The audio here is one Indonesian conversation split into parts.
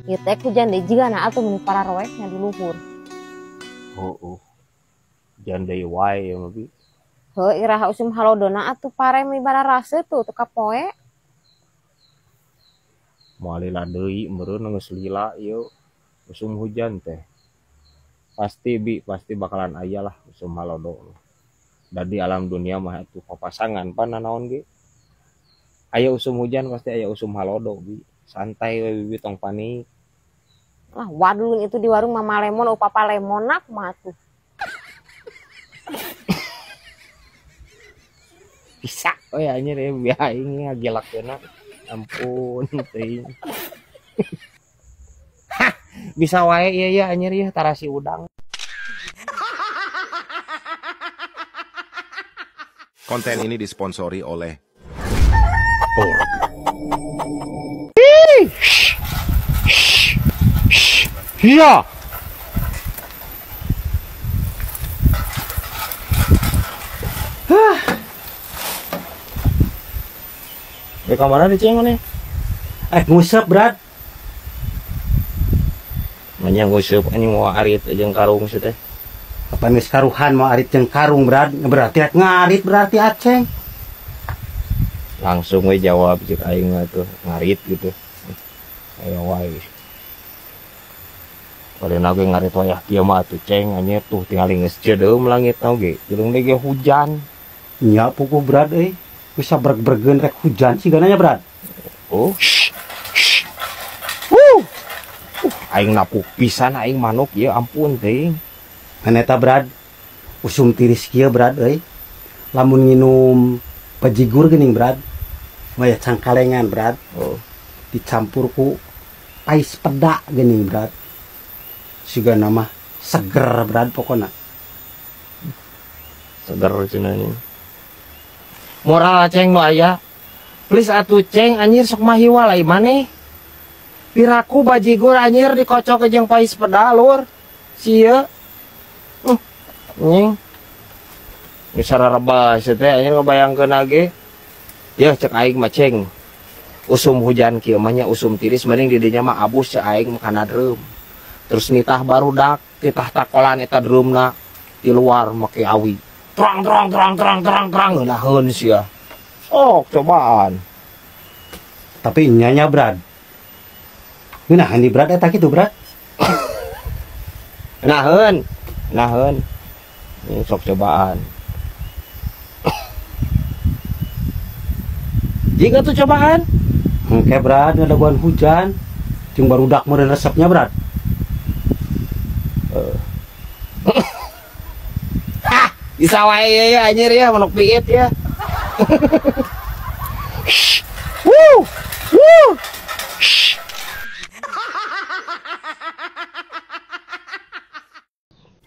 Ieu teh hujan deui jigana atuh mun para roeknya di luhur. Oh, jandai wae ya mah Bi. Heuh iraha usum halodona atuh pare mi bararase tuh teu kapoe. Moal lila deui meureun geus lila ieu musim hujan teh. Pasti Bi, pasti bakalan aya lah musim halodo. Dan di alam dunia mah itu papasangan pan naon ge. Aya usum hujan pasti aya usum halodo Bi. Santai we Bibi tong panik. Lah wadun itu di warung Mama Lemon Papa Lemonak mah tuh. Bisa we anjir ya biar aing ngagelakeuna. Ampun teuing. Bisa wae ieu ya anjir ya tarasi udang. Konten ini disponsori oleh Iya. Di kamar di ceng nih. Ngusep berat. Manya nguseup anjing mau arit jeung karung teh. Kapan geus karuhan mau arit jeung karung berat. Berarti ngarit berarti aceng. Langsung we jawab cek aing mah tuh ngarit gitu. Aya wae. Padahal ge ngarit wayah kieu mah atuh ceng anjir tuh tingali geus cedeum langit oge. Jeung ge hujan. Nya puguh berat euy. Geus sabreg-bregen rek hujan sigananya berat. Oh. Aing napuk pisan aing manuk ya ampun teuing. Maneta berat. Usum tiris kieu berat euy. Lamun nginum bajigur geuning berat. Maya cangkalengan berat. Oh. Dicampur ku ais peda geuning berat. Sigana mah seger berat pokona. Seger cenah ini. Moral ceng nu aya. Please atuh ceng anjir sok mahiwa lai maneh. Piraku bajigur anjir dikocok jeung pais peda lur. Sia. Nying. Geus sarareba teh anjir ngabayangkeun age. Ya cek aing mah ceng. Usum hujan kieu mah nya usum tiris mending di dinya mah abus cek aing kana dreum. Terus nitah barudak, nitah takolan eta dreumna di luar make awi. Terang ngeunaheun sia. Sok cobaan. Tapi nyanya berat. Nah, ini berat eta kitu berat. Naheun. Ini sok cobaan. Jika tuh cobaan. Kayak berat ngadaguan hujan. Jeung barudak meureun resepnya berat. Bisa wae ya anjir ya manuk piit ya.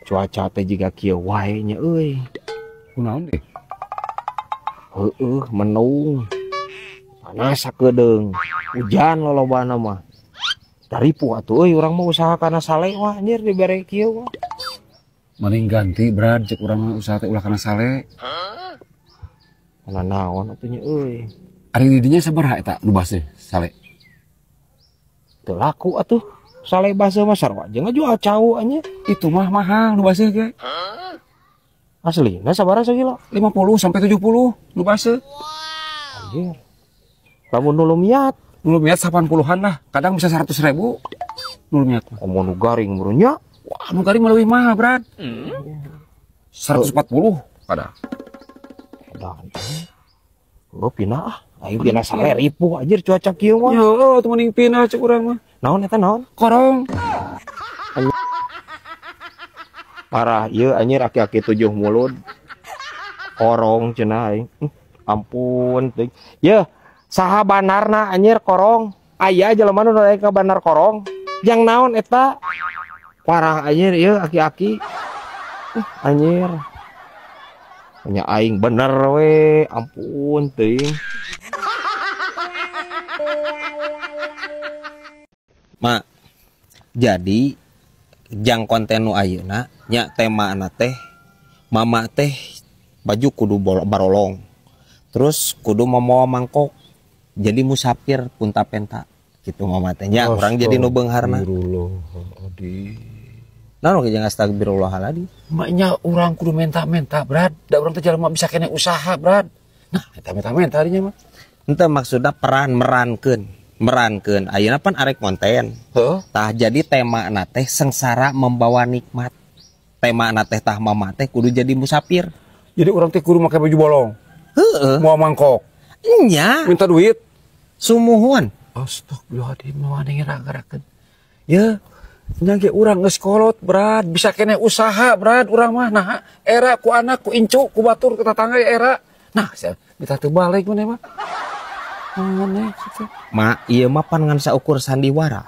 Cuaca teh jiga kieu wae nya euy. Kunaon deh? Heueuh menung. Panas sakedeung. Hujan lolobana mah. Daripu atuh euy urang mah usaha kana sale wah anjir dibere kieu mah. Mending ganti berat cek urang mah usaha teh ulah kana sale. Kana naon atuh nya euy. Ari di dinya sabaraha eta nu base sale? Teu laku atuh. Sale base mah sarua jeung ngajual cau anjir. Itu mah mahal nu base ge. Aslina sabaraha sakilo? 50 sampai 70 nu base. Anjir. Lamun nu lumiat, Nu lumiat 80-an lah, kadang bisa 100.000. Nu lumiat mah. Omo nu garing meureun nya. Wah, nu garing mah leuwih mahal, berat. 140 kadang. Dan lu pinah ah. Ayo pinah sale ribu anjir cuaca kieu mah. Yo, teu mending pindah cek urang mah. Naon eta naon? Korong. Parah ieu anjir aki-aki 7 mulut. Korong cenah aing. Ampun teuing. Ye, saha banarna anjir korong? Aya jelema nu naik ka banar korong. Yang naon eta? Parah anjir ieu aki-aki. Anjir. Nya aing bener we, ampun teuing. Mak, jadi jang konten nu ayeuna nya temana teh mama teh baju kudu barolong. Terus kudu mamawa mangkok. Jadi musafir punta penta gitu mama teh nya urang jadi nu beungharna. Naon ge jeung astagfirullahaladzim. Maknya orang kudu menta-menta, Brad. Da urang teh jelema bisa kene usaha, Brad. Nah, eta menta-menta harinya mah. Henteu maksudna peran merankeun. Ayeuna pan arek konten. Heeh. Tah jadi tema na teh sengsara membawa nikmat. Tema na teh tah mama teh kudu jadi musafir. Jadi orang teh kudu make baju bolong. Heeh. Mau mangkok. Nya Minta duit. sumuhun. Astagfirullahaladzim, mana ngeragarakeun. Ya, nyangge urang geus kolot, Brad. Bisa kene usaha, Brad. Urang mah nah, era ku anak, ku incu, ku batur, ku tetangga ya era. Nah, saya minta teu balik mana mah. Mana kitu. Ma, ieu mah pan ngan saukur sandiwara.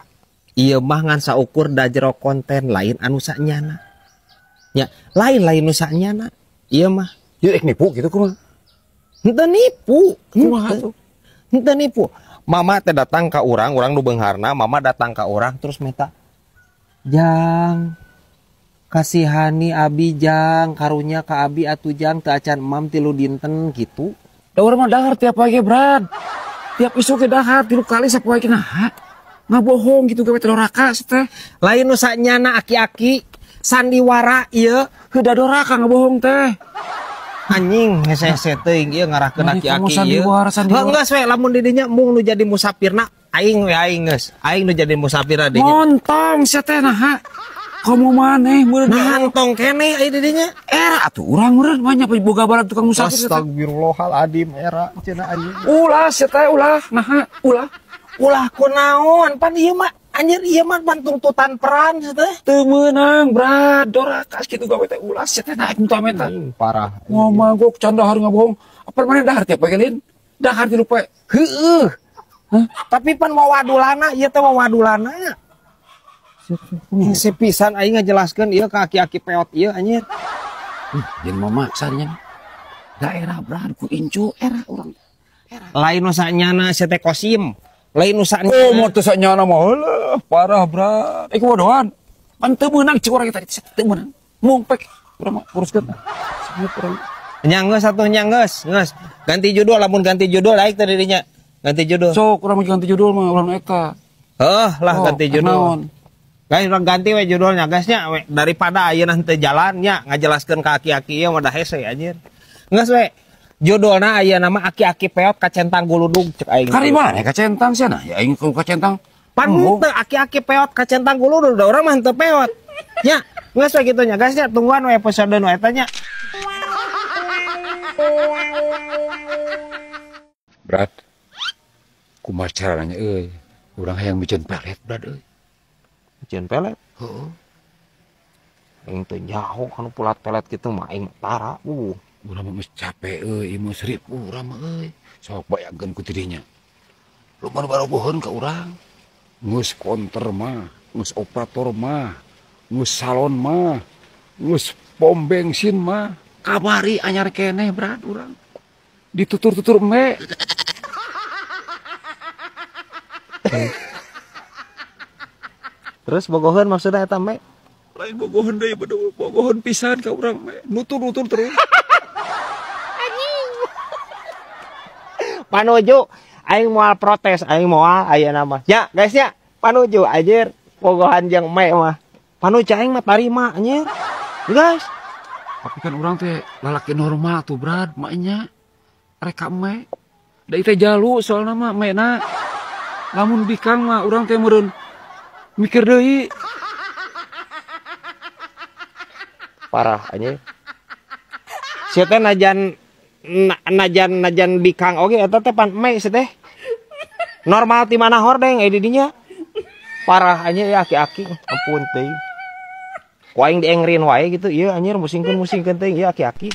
Ieu mah ngan saukur da jero konten lain anu sanyana. Nya, lain nu sanyana. Ieu mah Ya nipu gitu kumaha. henteu nipu. Kumaha tuh? Henteu nipu. Mama teh datang ka urang nu beungharna, mama datang ka urang terus minta, "Jang, kasihani abi jang, karunya ka abi atuh jang teu acan emam 3 dinten," gitu. Da urang mah dahar tiap pagi, Brad. Tiap isu ke dahar 3 kali sapoe ge nah. Ngabohong gitu gawe doraka teh. Lain nu sanyana aki-aki sandiwara ieu Heuda doraka ngabohong teh. anjing hese-hese teuing ieu ngarahkeun Mari kamu aki-aki ieu. sandiwara. Geus we lamun di dinya mung nu jadi musafirna aing we aing geus. Aing nu jadi musafir di dinya. Montong sia teh nah. Kamu maneh meureun Nantong kene aya di dinya. era atuh urang meureun banyak boga barat tukang musafir. Astagfirullahaladzim era cenah anjing. Ulah sia teh ulah nah ulah. Ulah kunaon pan ieu mah anjir ieu mah pan tuntutan peran teh. Teu meunang, Brad. Doraka kitu gawe teh ulah sia teh naik menta-menta. Parah. Ngomong can dahar ngabohong. Apa maneh dahar tiap pagi lin? Dahar 3 poe. Heueuh. Tapi pan wawadulana ieu teh wawadulana. Hese pisan aing ngajelaskeun ieu ka aki-aki peot ieu anjir. Jeung memaksa nya. Daerah Brad ku incu era urang. Lain nu sanyana sia teh kosim. Lain nu Oh, sanyana. mau teu sanyana mah heulah, parah, Brad. Iku bodohan. Pan teu meunang cik urang tadi teu meunang. Mung pek urang mah uruskeun. Sangat urang. Nyanggeus atuh nyanggeus, geus. Ganti judul lamun ganti judul laik teh didinya. Ganti judul. Sok urang ganti judul mah urang eta. Heuh lah Oh, ganti judul. naon? Guys, urang ganti we judulnya gasnya we daripada ayeuna teu jalan nya ngajelaskeun ka aki-aki ieu mah da hese anjir. Geus we. Judulna ayeuna mah aki-aki peot kacentang guludug cek aing. Kari mana kacentang sia nah? Ya aing ku kacentang. Pan teu aki-aki peot kacentang guludug da urang mah teu peot. Nya, geus we kitu nya gasnya tungguan we episode nu eta nya. Brad. Kumaha caranya euy? Urang hayang miceun pelet, Brad euy. Cian pelet. Heeh. Aing teh nyaho kana pulat pelet kitu mah aing tara. Urang mah geus capek euy, ieu serip urang mah euy. Sok bayangkeun ku tidinya. Lu mah baroboheun ka urang. Geus konter mah, geus operator mah, geus salon mah, geus pom bensin mah. Kabari anyar keneh, Brad, urang. Ditutur-tutur me. Terus bogoheun maksudna eta me. Lain bogohon deui, bogohon pisan ka urang me. Nutur-nutur terus. Panuju aing moal protes, aing moal ayeuna mah. Ya, guys ya, panuju anjir bogohan jeung me mah. Panuju aing mah tarima anjir. Guys, Tapi kan urang teh lalaki normal tuh, Brad, maknya. Reka me. Da teh jalu soalna mah mena. Lamun bikang mah urang teh meureun mikir deui. parah anjir. Sia teh najan bikang oge eta teh pan me sia teh. Normal ti mana hordeng di dinya. Parah anjir ya aki-aki. Ampun teuing. Ku aing diengrin wae gitu. Ieu anjir musingkeun teuing ieu aki-aki.